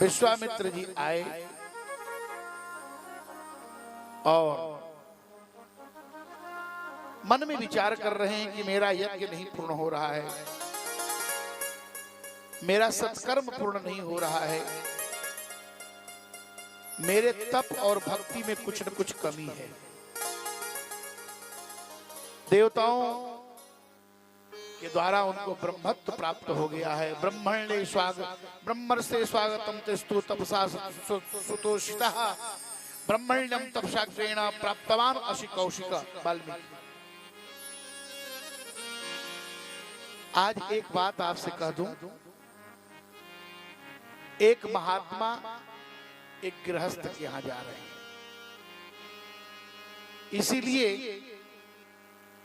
विश्वामित्र जी आए और मन में विचार कर रहे हैं कि मेरा यज्ञ नहीं पूर्ण हो रहा है, मेरा सत्कर्म पूर्ण नहीं हो रहा है, मेरे तप और भक्ति में कुछ न कुछ कमी है। देवताओं के द्वारा उनको ब्रह्मत्व प्राप्त हो गया है। ब्रह्मण्य ब्रह्मर्षे स्वागतम तेस्तु तपसा सुतोषितः ब्रह्मण्यम तपसाग्रेण प्राप्तवान अशि कौशिक। वाल्मीकि। आज एक बात आपसे कह दूं, एक महात्मा एक गृहस्थ के यहां जा रहे हैं, इसीलिए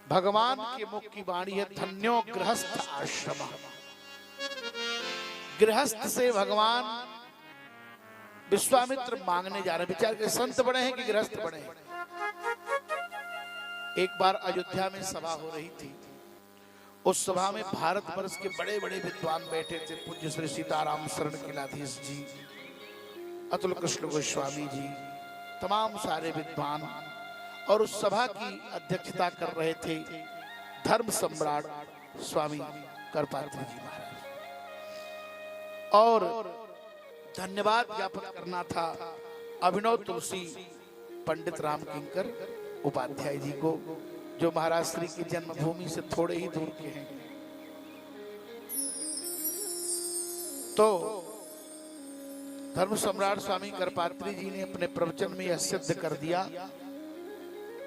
भगवान के मुख की वाणी है, धन्यो गृहस्थ आश्रम। गृहस्थ से भगवान विश्वामित्र मांगने जा रहे हैं। विचार के संत बड़े हैं कि गृहस्थ बड़े हैं। एक बार अयोध्या में सभा हो रही थी, उस सभा में भारतवर्ष के बड़े बड़े विद्वान बैठे थे। पूज्य श्री सीताराम शरण किलाधीश जी, अतुल कृष्ण गोस्वामी जी, तमाम सारे विद्वान, और उस सभा की अध्यक्षता कर रहे थे धर्म सम्राट स्वामी करपात्री जी महाराज। और धन्यवाद ज्ञापन करना था अभिनव तुलसी पंडित राम किंकर उपाध्याय जी को, जो महाराज श्री की जन्मभूमि से थोड़े ही दूर के हैं। तो धर्म सम्राट स्वामी करपात्री जी ने अपने प्रवचन में यह सिद्ध कर दिया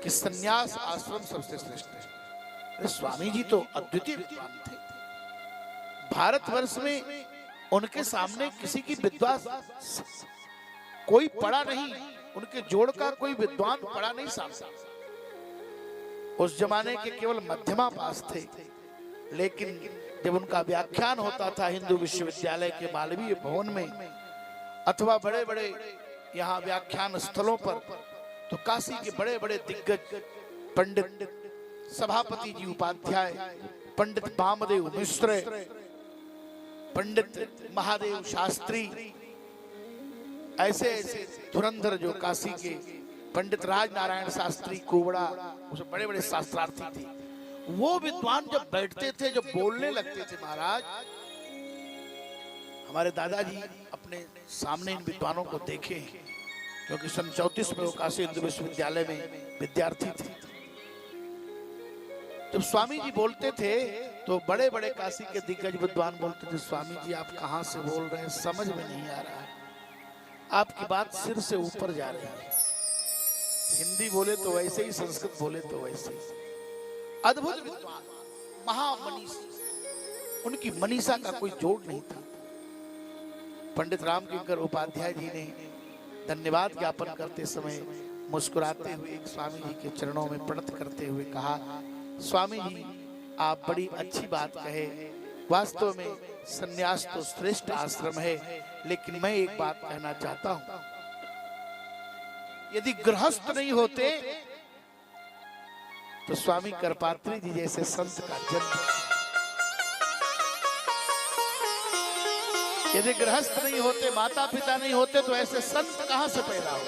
कि सन्यास आश्रम सबसे श्रेष्ठ है। स्वामी जी तो अद्वितीय विद्वान थे। भारतवर्ष में उनके सामने किसी की विद्वान कोई पड़ा नहीं, उनके जोड़ का कोई विद्वान पड़ा नहीं सामने। उस जमाने के केवल मध्यमा पास थे, लेकिन जब उनका व्याख्यान होता था हिंदू विश्वविद्यालय के मालवीय भवन में अथवा बड़े बड़े यहाँ व्याख्यान स्थलों पर, तो काशी के बड़े बड़े दिग्गज पंडित सभापति जी उपाध्याय, पंडित वामदेव मिश्र, पंडित महादेव शास्त्री, ऐसे ऐसे धुरंधर जो काशी के पंडित राजनारायण शास्त्री कुबड़ा, बड़े बड़े शास्त्रार्थी थे। वो विद्वान जब बैठते थे, जब बोलने लगते थे महाराज, हमारे दादाजी अपने सामने इन विद्वानों को देखे, क्योंकि सन 34 में वो काशी हिंदू विश्वविद्यालय में विद्यार्थी थे। जब स्वामी जी बोलते थे तो बड़े बड़े काशी के दिग्गज विद्वान बोलते थे, स्वामी जी आप कहां से बोल रहे हैं, समझ में नहीं आ रहा है, आपकी बात सिर से ऊपर जा रही है। हिंदी बोले तो वैसे ही, संस्कृत बोले तो वैसे ही। अद्भुत विद्वान, महामनीषी, उनकी मनीषा का कोई जोड़ नहीं था। पंडित राम किंकर उपाध्याय जी ने धन्यवाद ज्ञापन करते समय मुस्कुराते हुए एक स्वामी जी के चरणों में प्रणत करते हुए कहा, स्वामी जी आप बड़ी अच्छी बात कहे, वास्तव में सन्यास तो श्रेष्ठ आश्रम है, लेकिन मैं एक बात कहना चाहता हूं, यदि गृहस्थ नहीं होते तो स्वामी करपात्री जी जैसे संत का जन्म, यदि गृहस्थ नहीं होते, माता पिता नहीं होते, तो ऐसे संत कहां से पैदा हो।